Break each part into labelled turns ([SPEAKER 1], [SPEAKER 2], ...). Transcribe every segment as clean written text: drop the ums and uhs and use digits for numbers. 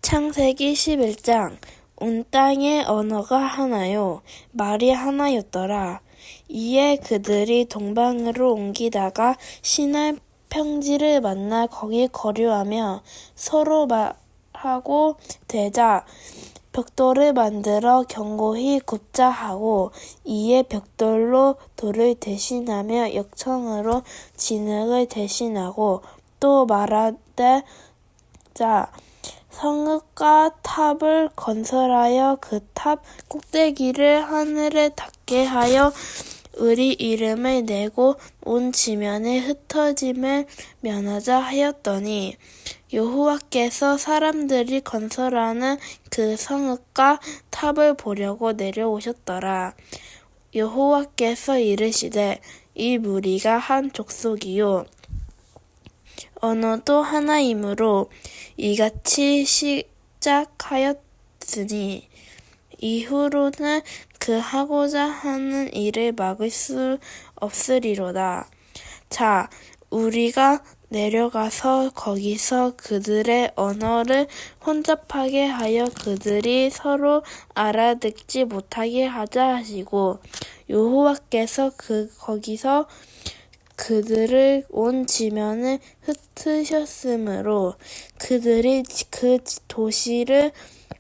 [SPEAKER 1] 창세기 11장 온 땅의 언어가 하나요 말이 하나였더라. 이에 그들이 동방으로 옮기다가 시내 평지를 만나 거기 거류하며 서로 말하고 되자 벽돌을 만들어 견고히 굽자 하고 이에 벽돌로 돌을 대신하며 역청으로 진흙을 대신하고 또 말하되 자 성읍과 탑을 건설하여 그 탑 꼭대기를 하늘에 닿게 하여 우리 이름을 내고 온 지면에 흩어짐을 면하자 하였더니 여호와께서 사람들이 건설하는 그 성읍과 탑을 보려고 내려오셨더라. 여호와께서 이르시되 이 무리가 한 족속이요 언어도 하나이므로 이같이 시작하였으니 이후로는 그 하고자 하는 일을 막을 수 없으리로다. 자, 우리가 내려가서 거기서 그들의 언어를 혼잡하게 하여 그들이 서로 알아듣지 못하게 하자 하시고 여호와께서 거기서 그들을 온 지면에 흩으셨으므로 그들이 그 도시를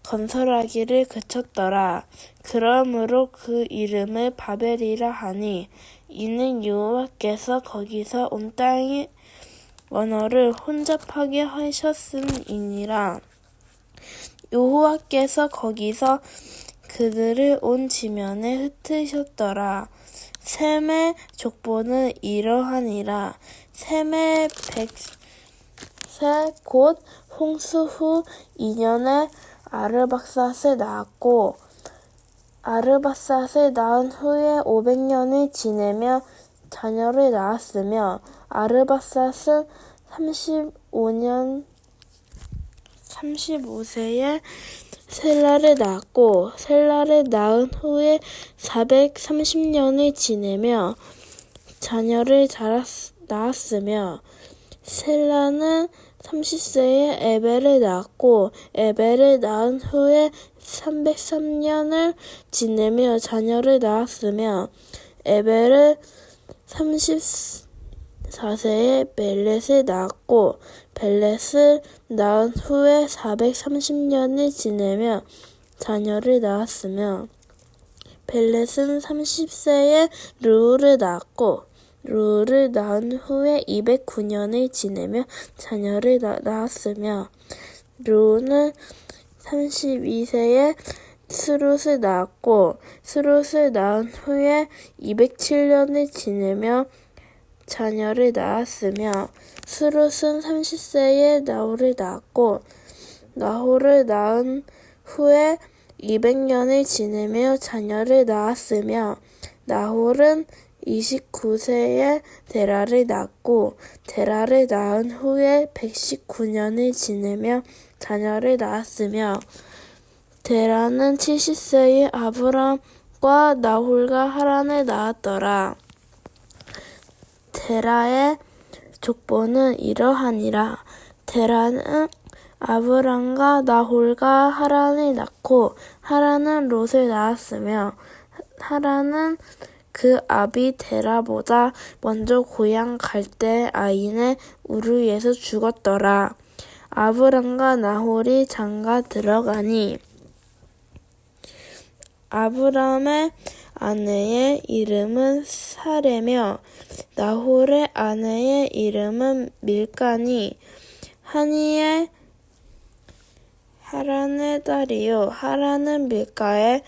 [SPEAKER 1] 건설하기를 그쳤더라. 그러므로 그 이름을 바벨이라 하니 이는 여호와께서 거기서 온 땅의 언어를 혼잡하게 하셨음이니라. 여호와께서 거기서 그들을 온 지면에 흩으셨더라. 셈의 족보는 이러하니라. 셈의 100세 곧 홍수 후 2년에 아르박삿을 낳았고 아르박삿을 낳은 후에 500년을 지내며 자녀를 낳았으며 아르박삿은 35세에 셀라를 낳았고 셀라를 낳은 후에 430년을 지내며 자녀를 낳았으며 셀라는 30세에 에벨을 낳았고 에벨을 낳은 후에 303년을 지내며 자녀를 낳았으며 에벨은 34세에 벨렛을 낳았고 벨렛을 낳은 후에 430년을 지내며 자녀를 낳았으며 벨렛은 30세에 르우를 낳았고 르우를 낳은 후에 209년을 지내며 자녀를 낳았으며 르우는 32세에 스룻을 낳았고 스룻을 낳은 후에 207년을 지내며 자녀를 낳았으며 스룻은 30세에 나홀을 낳았고 나홀을 낳은 후에 200년을 지내며 자녀를 낳았으며 나홀은 29세에 데라를 낳았고 데라를 낳은 후에 119년을 지내며 자녀를 낳았으며 데라는 70세에 아브람과 나홀과 하란을 낳았더라. 데라의 족보는 이러하니라. 데라는 아브람과 나홀과 하란을 낳고 하란은 롯을 낳았으며 하란은 그 아비 데라보다 먼저 고향 갈대 아인의 우르에서 죽었더라. 아브람과 나홀이 장가 들어가니 아브람의 아내의 이름은 사레며 나홀의 아내의 이름은 밀가니 하니의 하란의 딸이요 하란은 밀가의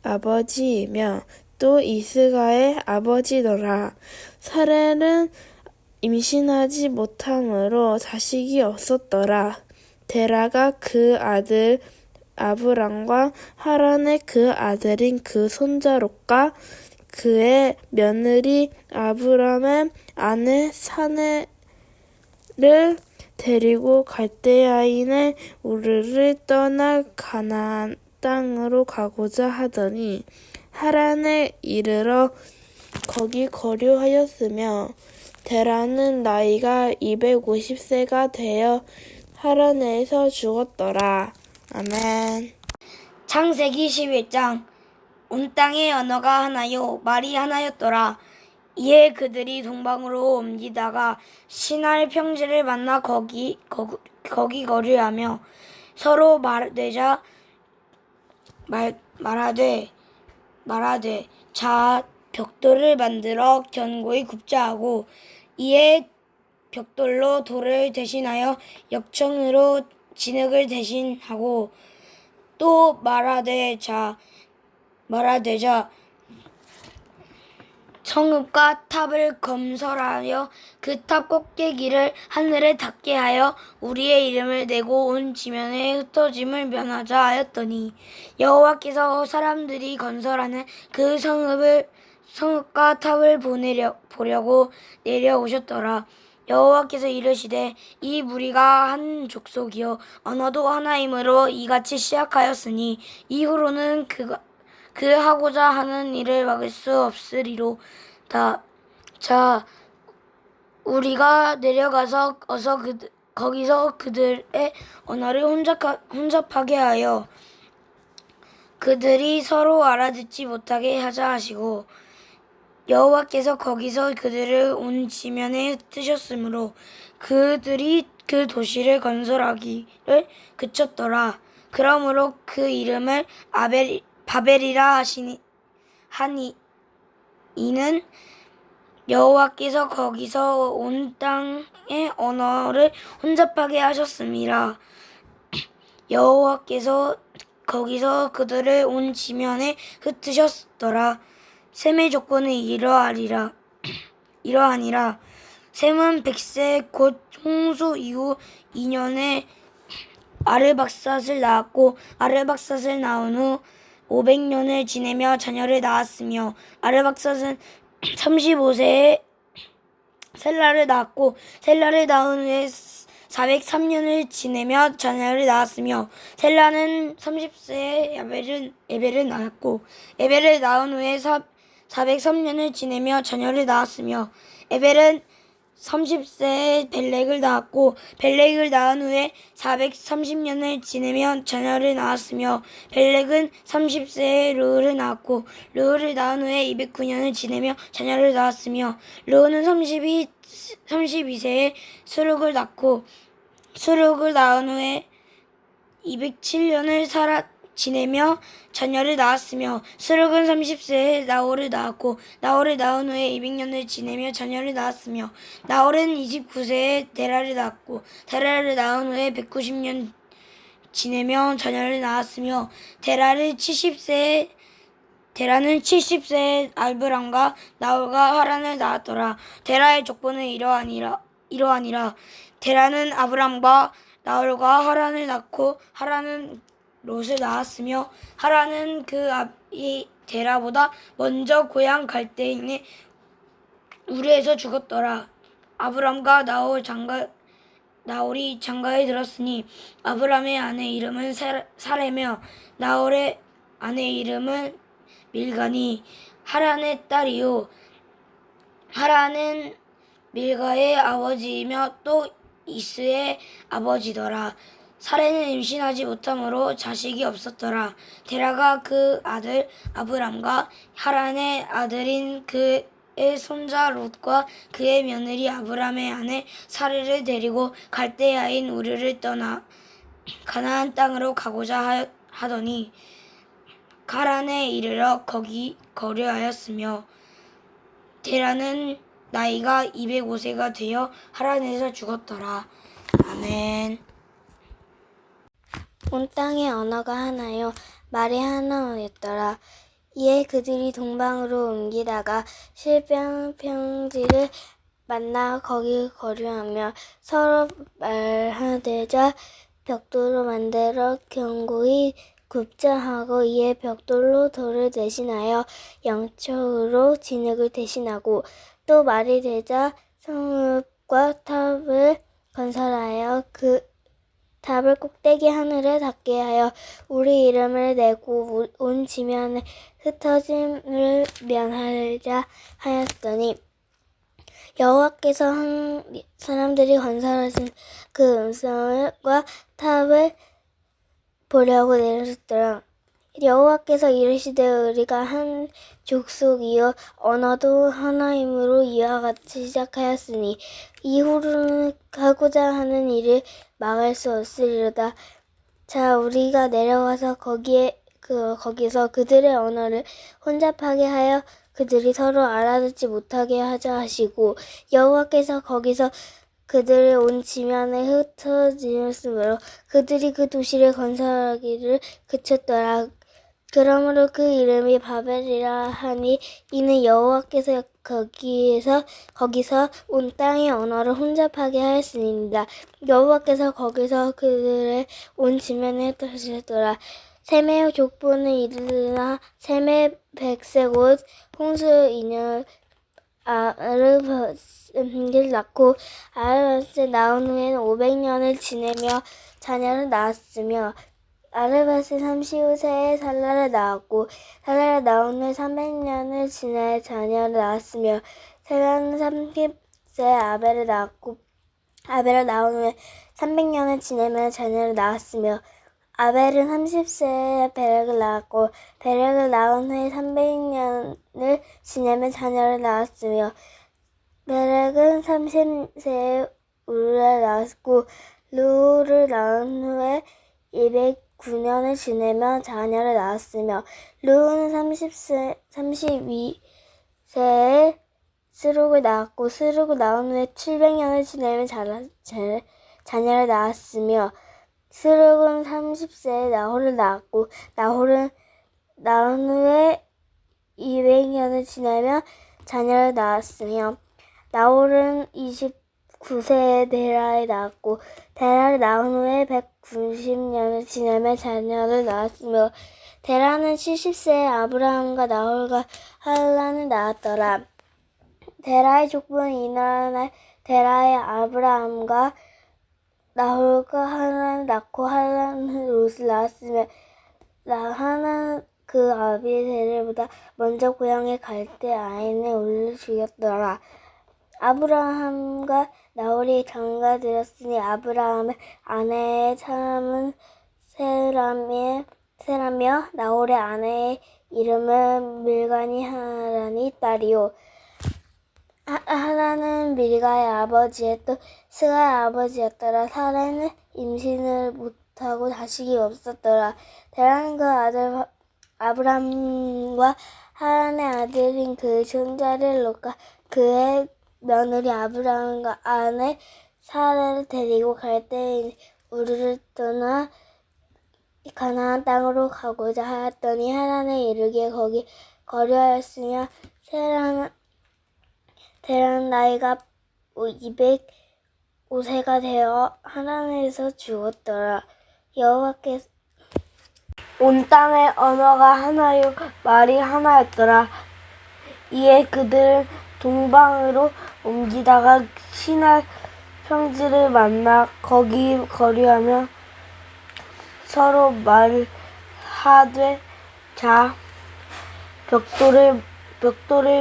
[SPEAKER 1] 아버지이며 또 이스가의 아버지더라. 사레는 임신하지 못함으로 자식이 없었더라. 데라가 그 아들 아브람과 하란의 그 아들인 그 손자롯과 그의 며느리 아브람의 아내 사내를 데리고 갈대아인의 우르를 떠나 가나안 땅으로 가고자 하더니 하란에 이르러 거기 거류하였으며 데라는 나이가 250세가 되어 하란에서 죽었더라. 아멘.
[SPEAKER 2] 창세기 11장. 온 땅의 언어가 하나요 말이 하나였더라. 이에 그들이 동방으로 옮기다가 신할 평지를 만나 거기 거류하며 서로 말하되 자 벽돌을 만들어 견고히 굽자 하고, 이에 벽돌로 돌을 대신하여 역청으로 진흙을 대신하고, 또 말하되 자 성읍과 탑을 건설하여 그 탑 꼭대기를 하늘에 닿게 하여 우리의 이름을 내고 온 지면에 흩어짐을 면하자 하였더니, 여호와께서 사람들이 건설하는 그 성읍과 탑을 보려고 내려오셨더라. 여호와께서 이르시되 이 무리가 한 족속이요 언어도 하나이므로 이같이 시작하였으니 이후로는 그 하고자 하는 일을 막을 수 없으리로다. 자, 우리가 내려가서 어서 거기서 그들의 언어를 혼잡하게 하여 그들이 서로 알아듣지 못하게 하자 하시고, 여호와께서 거기서 그들을 온 지면에 흩으셨으므로 그들이 그 도시를 건설하기를 그쳤더라. 그러므로 그 이름을 바벨이라 하니 이는 여호와께서 거기서 온 땅의 언어를 혼잡하게 하셨음이라. 여호와께서 거기서 그들을 온 지면에 흩으셨더라. 셈의 조건은 이러하니라. 셈은 100세 곧 홍수 이후 2년에 아르박삿을 낳았고, 아르박삿을 낳은 후 500년을 지내며 자녀를 낳았으며, 아르박삿은 35세에 셀라를 낳았고, 셀라를 낳은 후에 403년을 지내며 자녀를 낳았으며, 셀라는 30세에 에벨을 낳았고, 에벨을 낳은 후에 403년을 지내며 자녀를 낳았으며, 에벨은 30세에 벨렉을 낳았고, 벨렉을 낳은 후에 430년을 지내며 자녀를 낳았으며, 벨렉은 30세에 르우를 낳았고, 르우를 낳은 후에 209년을 지내며 자녀를 낳았으며, 르우는 32세에 수룩을 낳고, 수룩을 낳은 후에 207년을 지내며 자녀를 낳았으며, 수룩은 30세에 나홀을 낳았고, 나홀을 낳은 후에 200년을 지내며 자녀를 낳았으며, 나홀은 29세에 데라를 낳았고, 데라를 낳은 후에 190년 지내며 자녀를 낳았으며, 데라는 70세에 알브람과 나홀과 하란을 낳았더라. 데라의 족보는 이러하니라. 데라는 아브람과 나홀과 하란을 낳고, 하란은 롯을 낳았으며, 하란은 그 아비 데라보다 먼저 고향 갈대인의 우르에서 죽었더라. 아브람과 나홀이 장가에 들었으니, 아브람의 아내 이름은 사레며 나홀의 아내 이름은 밀가니 하란의 딸이요, 하란은 밀가의 아버지이며 또 이스의 아버지더라. 사레는 임신하지 못함으로 자식이 없었더라. 데라가 그 아들 아브람과 하란의 아들인 그의 손자 롯과 그의 며느리 아브람의 아내 사레를 데리고 갈대아인 우르를 떠나 가나안 땅으로 가고자 하더니, 가란에 이르러 거기 거류하였으며, 데라는 나이가 205세가 되어 하란에서 죽었더라. 아멘.
[SPEAKER 3] 온 땅의 언어가 하나요 말이 하나였더라. 이에 그들이 동방으로 옮기다가 실병 평지를 만나 거기 거류하며 서로 말하되자 벽돌로 만들어 견고히 굽자 하고, 이에 벽돌로 돌을 대신하여 영초로 진흙을 대신하고, 또 말이 되자 성읍과 탑을 건설하여 그 탑을 꼭대기 하늘에 닿게 하여 우리 이름을 내고 온 지면에 흩어짐을 면하자 하였더니, 여호와께서 사람들이 건설하신 그 성읍과 탑을 보려고 내려섰더라. 여호와께서 이르시되 우리가 한 족속이요 언어도 하나이므로 이와 같이 시작하였으니 이후로는 하고자 하는 일을 막을 수 없으리로다. 자, 우리가 내려가서 거기서 그들의 언어를 혼잡하게 하여 그들이 서로 알아듣지 못하게 하자 하시고, 여호와께서 거기서 그들을 온 지면에 흩어지었으므로 그들이 그 도시를 건설하기를 그쳤더라. 그러므로 그 이름이 바벨이라 하니 이는 여호와께서 거기서 온 땅의 언어를 혼잡하게 하였음이니이다. 여호와께서 거기서 그들의 온 지면에 흩어지셨더라. 셈의 족보는 이르나 셈의 100세 곧 홍수 이년 아르바스를 낳고 아르바스에 낳은 후에는 500년을 지내며 자녀를 낳았으며 아르바스 35세에 살라를 낳았고 살라를 낳은 후에 300년을 지내 자녀를 낳았으며 살라는 30세에 아벨을 낳았고 아벨을 낳은 후에 300년을 지내며 자녀를 낳았으며 아벨은 30세에 베렉을 낳았고 베렉을 낳은 후에 300년을 지내며 자녀를 낳았으며 베렉은 30세에 우르를 낳았고 루를 낳은 후에 209년을 지내며 자녀를 낳았으며 루는 32세에 스룩을 낳았고 스룩을 낳은 후에 700년을 지내며 자녀를 낳았으며 스룩은 30세에 나홀을 낳았고 나홀은 낳은 후에 200년을 지내며 자녀를 낳았으며 나홀은 29세에 데라를 낳았고 데라를 낳은 후에 190년을 지내며 자녀를 낳았으며 데라는 70세에 아브라함과 나홀과 할란을 낳았더라. 데라의 족보는 이날 데라의 아브라함과 나홀과 할란을 낳고 할란은 롯을 낳았으며 하나는 그 아비세를보다 먼저 고향에 갈대아인에 올려 죽였더라. 아브라함과 나홀이 장가들었으니 아브라함의 아내의 사람은 세라며 나홀의 아내의 이름은 밀가니 하란이 딸이요 하란은 밀가의 아버지의 또 스가의 아버지였더라. 사라는 임신을 못하고 자식이 없었더라. 데라는 그 아들 아브람과 하란의 아들인 그 손자를 롯과 그의 며느리 아브람과 아내 사라를 데리고 갈대인 우르를 떠나 가나안 땅으로 가고자 하였더니 하란에 이르기에 거기 거류하였으며 데라는 나이가 205세가 되어 하란에서 죽었더라. 여호와께서
[SPEAKER 1] 온 땅의 언어가 하나요 말이 하나였더라. 이에 그들은 동방으로 옮기다가 시날 평지를 만나 거기 거류하며 서로 말하되 자 벽돌을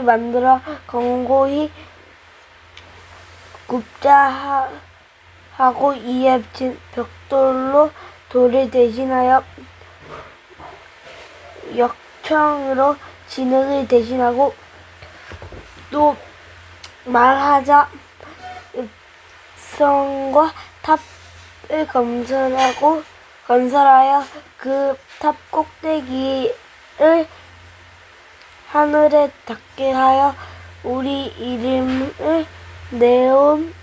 [SPEAKER 1] 만들어 견고히 굽자 하고 이에 벽돌로 돌을 대신하여 역청으로 진흙을 대신하고 또 말하자 읍성과 탑을 건설하여 그 탑 꼭대기를 하늘에 닿게 하여 우리 이름을 내온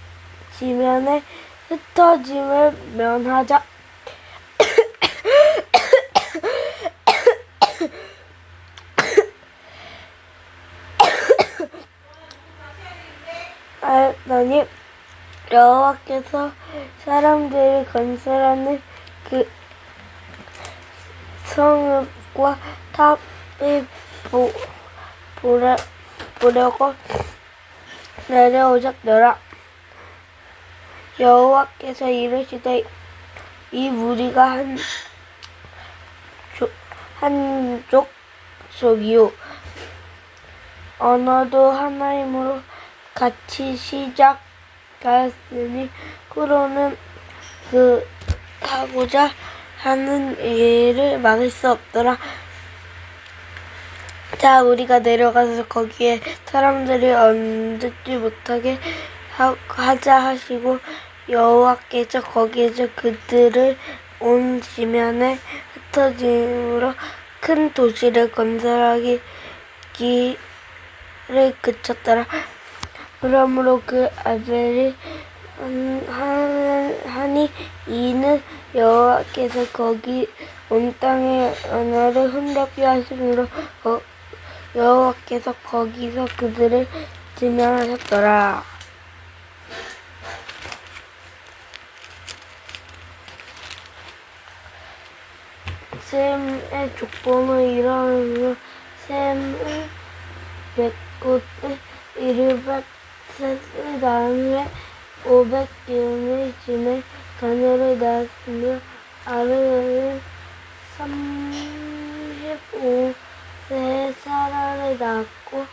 [SPEAKER 1] 지면에 흩어짐을 면하자. 하였더니 여호와께서 사람들을 건설하는 그 성읍과 탑을 보려고 내려오셨더라. 여호와께서 이르시되 이 무리가 한 족속이요 언어도 하나이므로 같이 시작하였으니 후로는 그 하고자 하는 일을 막을 수 없더라. 자, 우리가 내려가서 거기에 사람들이 얹지 못하게 하자 하시고 여호와께서 거기에서 그들을 온 지면에 흩어짐으로 큰 도시를 건설하기를 그쳤더라. 그러므로 그 아벨이 하니 이는 여호와께서 거기 온 땅의 언어를 흥겹게 하심으로 여호와께서 거기서 그들을 지면하셨더라. 셈의 족보는 이러하므로 셈은 100곳에 100셋을 낳은 후에 500년을 지내 자녀를 낳았으며 아르는 35세에 사라를 낳았고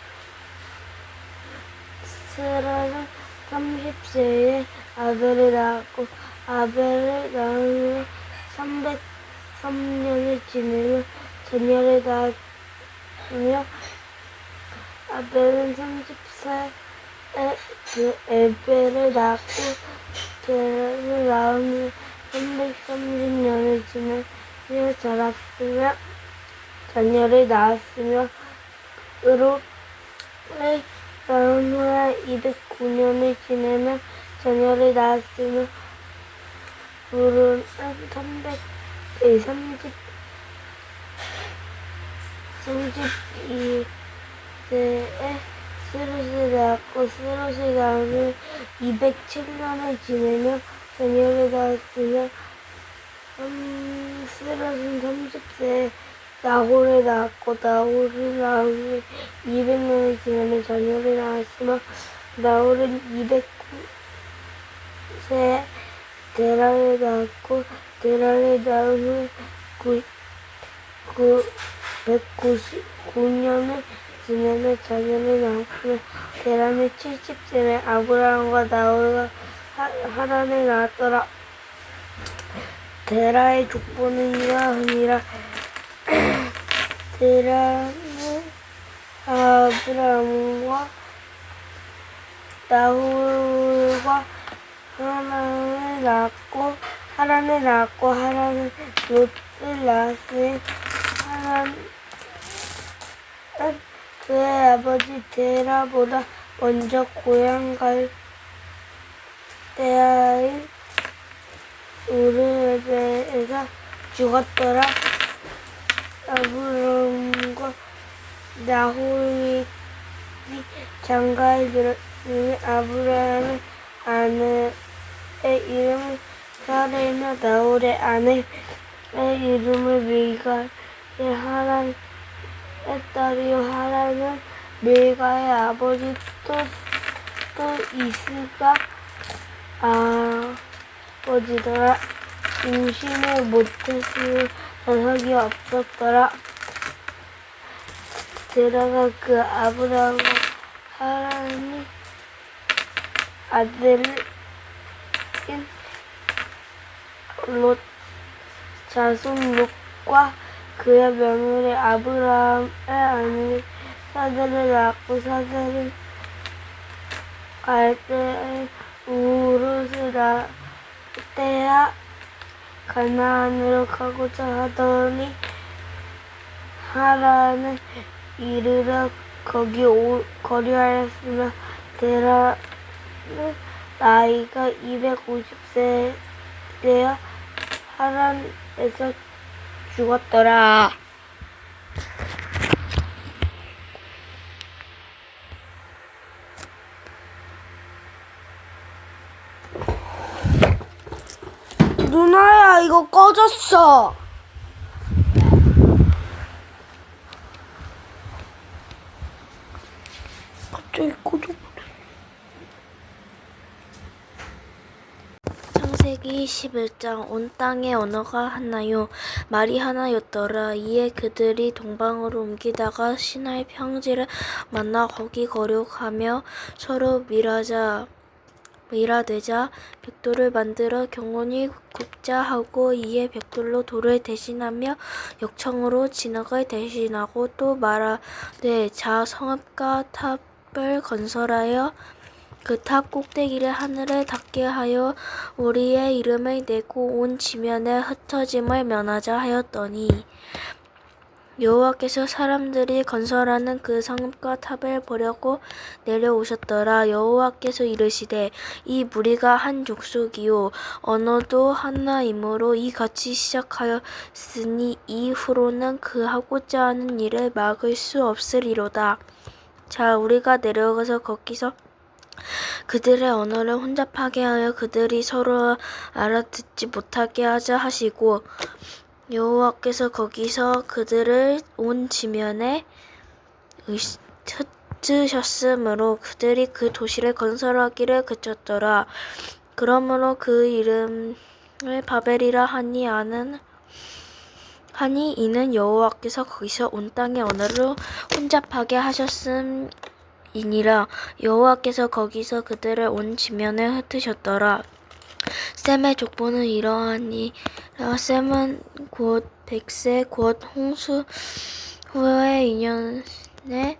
[SPEAKER 1] 스라는 30세에 아벨을 낳았고 아벨을 낳은 후에 303년을 지내며 자녀를 낳았으며 아벨은 30세에 그 에벨을 낳았고 데라를 낳은 후 330년을 지내며 자랐으며 자녀를 낳았으며 으로를 낳은 후에 209년을 지내며 자녀를 낳았으며 으로는 32세에 스롯을 낳았고 스롯을 낳은 후 207년을 지내며 자녀를 낳았으며 스롯은 30세에 나홀을 낳았고 나홀을 낳은 후 200년을 지내며 자녀를 낳았으며 나홀은 209세에 데라를 낳았고 데라를 낳은 후 199년을 지내며 자녀를 낳았으며 데라는 70세에 아브라함과 나홀과 하란을 낳았더라. 데라의 족보는 이러하니라. 데라는 아브라함과 나홀과 하란을 낳았고 하란은 롯을 낳았으니 하란은 그의 아버지 데라보다 먼저 고향 갈대아인 우르에서 죽었더라. 아브람과 나홀이 장가에 들었으니 아브람의 아내의 이름은 사레이며 나홀의 아내의 이름은 밀가의 하란의 딸이요 하란은 밀가의 아버지 또 이스가 아버지더라. 임신을 못했으니 자석이 없었더라. 데라가 그 아브라함과 하란이 아들인 롯 자손 롯과 그의 며느리 아브라함의 아내 사데를 낳았고 사데를 갈대아인 우르을 낳을 때야 가나안으로 가고자 하더니 하란에 이르러 거기 거류하였으며 데라는 나이가 250세 되어 하란에서 죽었더라.
[SPEAKER 2] 누나야, 이거 꺼졌어. 갑자기 꺼져.
[SPEAKER 3] 창세기 21장 온 땅의 언어가 하나요 말이 하나였더라. 이에 그들이 동방으로 옮기다가 시나이 평지를 만나 거기 거류하며 서로 밀하자 되자 벽돌을 만들어 경원이 굽자 하고 이에 벽돌로 돌을 대신하며 역청으로 진흙을 대신하고 또 말하되 자 성읍과 탑을 건설하여 그 탑 꼭대기를 하늘에 닿게 하여 우리의 이름을 내고 온 지면에 흩어짐을 면하자 하였더니 여호와께서 사람들이 건설하는 그 성읍과 탑을 보려고 내려오셨더라. 여호와께서 이르시되 이 무리가 한 족속이요 언어도 하나이므로 이같이 시작하였으니 이후로는 그 하고자 하는 일을 막을 수 없으리로다. 자 우리가 내려가서 거기서 그들의 언어를 혼잡하게 하여 그들이 서로 알아듣지 못하게 하자 하시고 여호와께서 거기서 그들을 온 지면에 흩으셨으므로 그들이 그 도시를 건설하기를 그쳤더라. 그러므로 그 이름을 바벨이라 하니 이는 여호와께서 거기서 온 땅의 언어를 혼잡하게 하셨음이니라. 여호와께서 거기서 그들을 온 지면에 흩으셨더라. 셈의 족보는 이러하니라. 셈은 곧 100세 곧 홍수 후에 2년에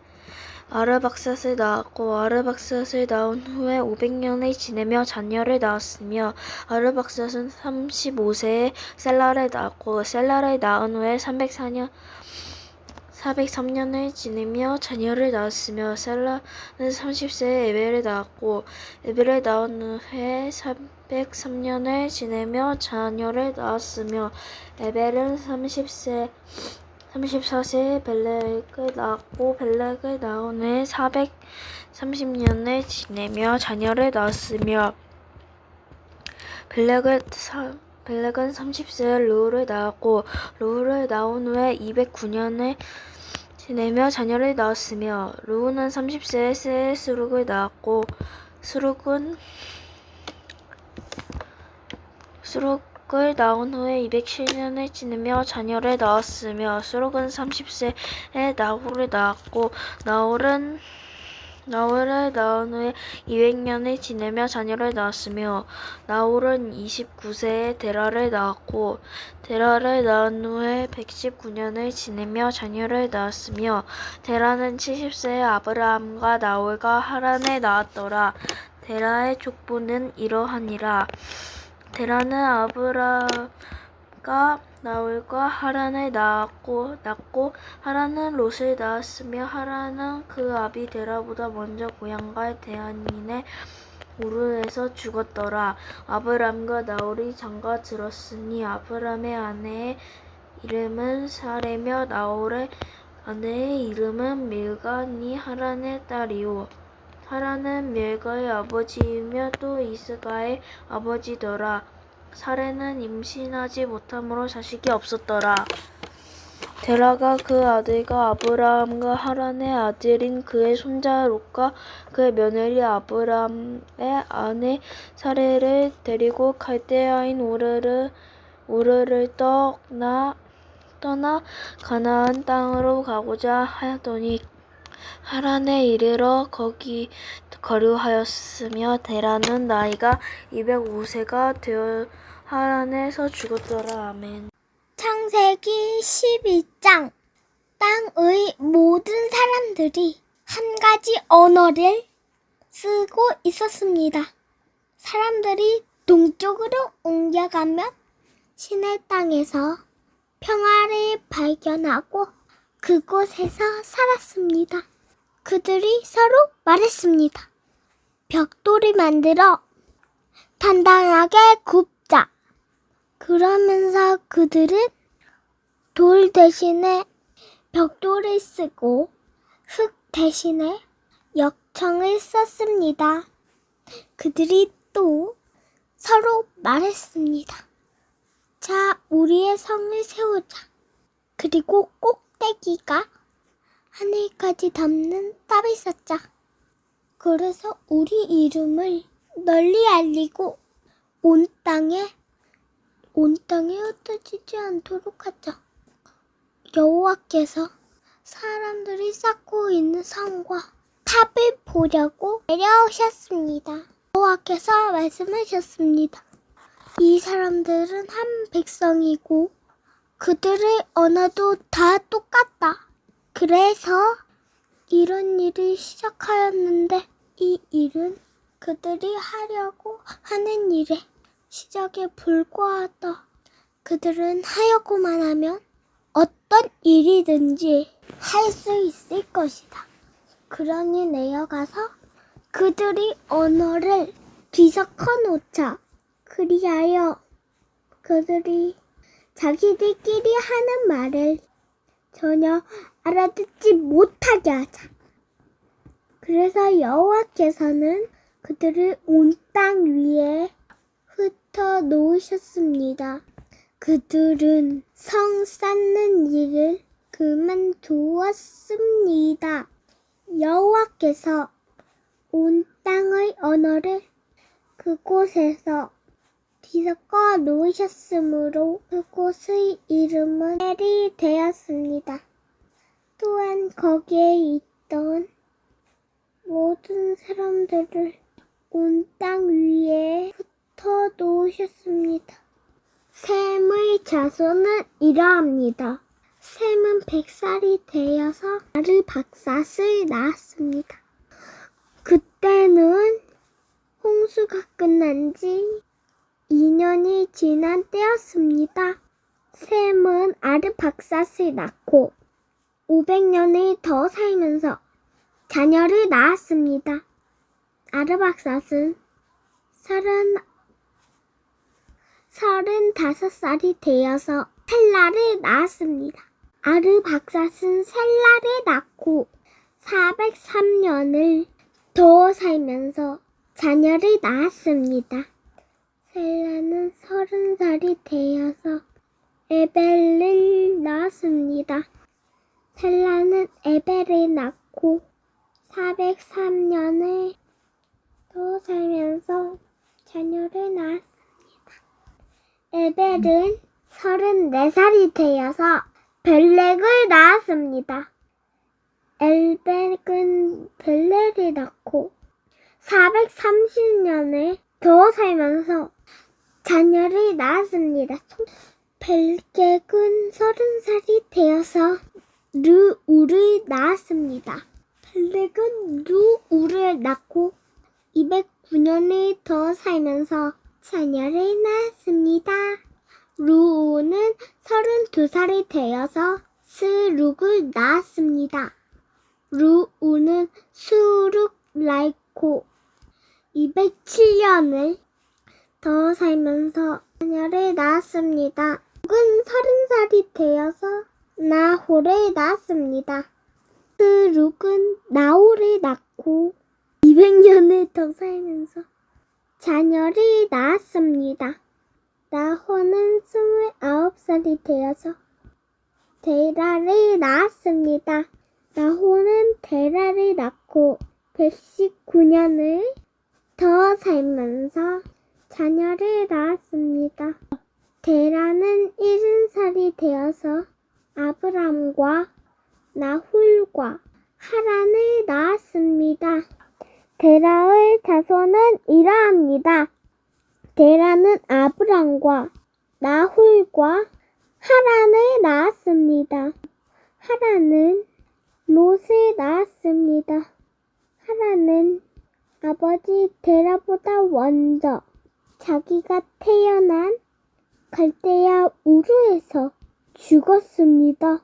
[SPEAKER 3] 아르박삿을 낳았고 아르박삿을 낳은 후에 500년을 지내며 자녀를 낳았으며 아르박삿은 35세에 셀라를 낳았고 셀라를 낳은 후에 403년을 지내며 자녀를 낳았으며 셀라는 30세에 에벨을 낳았고 에벨을 낳은 후에 403년을 지내며 자녀를 낳았으며 에벨은 34세에 벨렉을 낳았고 벨렉을 낳은 후에 430년을 지내며 자녀를 낳았으며 벨렉은 30세에 르우를 낳았고 르우를 낳은 후에 209년을 지내며 자녀를 낳았으며 르우는 30세에 스룩을 낳았고 스룩을 낳은 후에 207년을 지내며 자녀를 낳았으며 스룩은 30세에 나홀을 낳았고 나홀을 낳은 후에 200년을 지내며 자녀를 낳았으며 나홀은 29세에 데라를 낳았고 데라를 낳은 후에 119년을 지내며 자녀를 낳았으며 데라는 70세에 아브라함과 나홀과 하란을 낳았더라. 데라의 족보는 이러하니라. 데라는 아브라함과 나홀과 하란을 낳고 하란은 롯을 낳았으며 하란은 그 아비 데라보다 먼저 고향과 대한민의 우르에서 죽었더라. 아브라함과 나홀이 장가 들었으니 아브라함의 아내의 이름은 사레며 나홀의 아내의 이름은 밀가니 하란의 딸이요 하란은 밀가의 아버지이며 또 이스가의 아버지더라. 사레는 임신하지 못함으로 자식이 없었더라. 데라가 그 아들과 아브라함과 하란의 아들인 그의 손자 롯과 그의 며느리 아브라함의 아내 사레를 데리고 갈대아인 우르를 떠나 가나안 땅으로 가고자 하였더니 하란에 이르러 거기 거류하였으며 데라는 나이가 205세가 되어 하란에서 죽었더라. 아멘.
[SPEAKER 4] 창세기 11장. 땅의 모든 사람들이 한 가지 언어를 쓰고 있었습니다. 사람들이 동쪽으로 옮겨가면 신의 땅에서 평화를 발견하고 그곳에서 살았습니다. 그들이 서로 말했습니다. 벽돌을 만들어 단단하게 굽자. 그러면서 그들은 돌 대신에 벽돌을 쓰고 흙 대신에 역청을 썼습니다. 그들이 또 서로 말했습니다. 자, 우리의 성을 세우자. 그리고 꼭대기가 하늘까지 닿는 탑을 쌓자. 그래서 우리 이름을 널리 알리고 온 땅에 흩어지지 않도록 하자. 여호와께서 사람들이 쌓고 있는 성과 탑을 보려고 내려오셨습니다. 여호와께서 말씀하셨습니다. 이 사람들은 한 백성이고 그들의 언어도 다 똑같다. 그래서 이런 일이 시작하였는데 이 일은 그들이 하려고 하는 일의 시작에 불과하다. 그들은 하려고만 하면 어떤 일이든지 할 수 있을 것이다. 그러니 내려가서 그들이 언어를 뒤섞어 놓자. 그리하여 그들이 자기들끼리 하는 말을 전혀 알아듣지 못하게 하자. 그래서 여호와께서는 그들을 온 땅 위에 흩어 놓으셨습니다. 그들은 성 쌓는 일을 그만두었습니다. 여호와께서 온 땅의 언어를 그곳에서 뒤섞어 놓으셨으므로 그곳의 이름은 벨이 되었습니다. 또한 거기에 있던 모든 사람들을 온 땅 위에 흩어 놓으셨습니다. 셈의 자손은 이러합니다. 셈은 100살이 되어서 아르박삿을 낳았습니다. 그때는 홍수가 끝난 지 2년이 지난 때였습니다. 셈은 아르박삿을 낳고 500년을 더 살면서 자녀를 낳았습니다. 아르박삿은 35살이 되어서 셀라를 낳았습니다. 아르박삿은 셀라를 낳고 403년을 더 살면서 자녀를 낳았습니다. 셀라는 30살이 되어서 에벨을 낳았습니다. 셀라는 에벨을 낳고 403년을 더 살면서 자녀를 낳았습니다. 에벨은 34살이 되어서 벨렉을 낳았습니다. 엘벡은 벨렉을 낳고 430년을 더 살면서 자녀를 낳았습니다. 벨렉은 30살이 되어서 르우를 낳았습니다. 벨렉은 르우를 낳고 209년을 더 살면서 자녀를 낳았습니다. 르우는 32살이 되어서 스룩을 낳았습니다. 르우는 스룩 낳고 207년을 더 살면서 자녀를 낳았습니다. 룩은 30살이 되어서 나홀을 낳았습니다. 스룩은 나홀을 낳고 200년을 더 살면서 자녀를 낳았습니다. 나홀은 29살이 되어서 데라를 낳았습니다. 나홀은 데라를 낳고 119년을 더 살면서 자녀를 낳았습니다. 데라는 70살이 되어서 아브람과 나홀과 하란을 낳았습니다. 데라의 자손은 이러합니다. 데라는 아브람과 나홀과 하란을 낳았습니다. 하란은 롯을 낳았습니다. 하란은 아버지 데라보다 먼저 자기가 태어난 갈대아 우르에서 죽었습니다.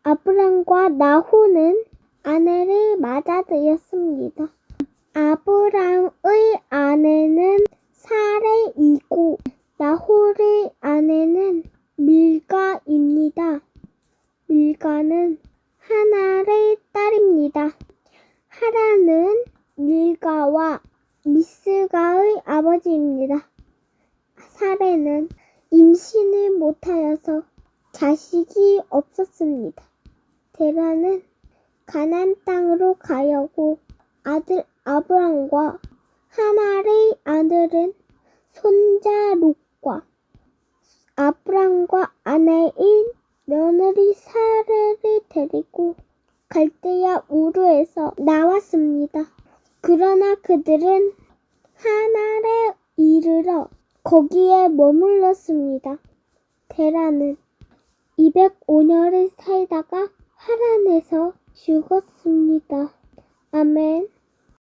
[SPEAKER 4] 아브람과 나홀은 아내를 맞아들였습니다. 아브람의 아내는 사레이고 나홀의 아내는 밀가입니다. 밀가는 하날의 딸입니다. 하란은 밀가와 미스가의 아버지입니다. 사레는 임신을 못하여서 자식이 없었습니다. 데라는 가나안 땅으로 가려고 아들 아브람과 하날의 아들은 손자 롯과 아브람과 아내인 며느리 사레를 데리고 갈대아 우르에서 나왔습니다. 그러나 그들은 하날에 이르러 거기에 머물렀습니다. 데라는 205년을 살다가 하란에서 죽었습니다. 아멘.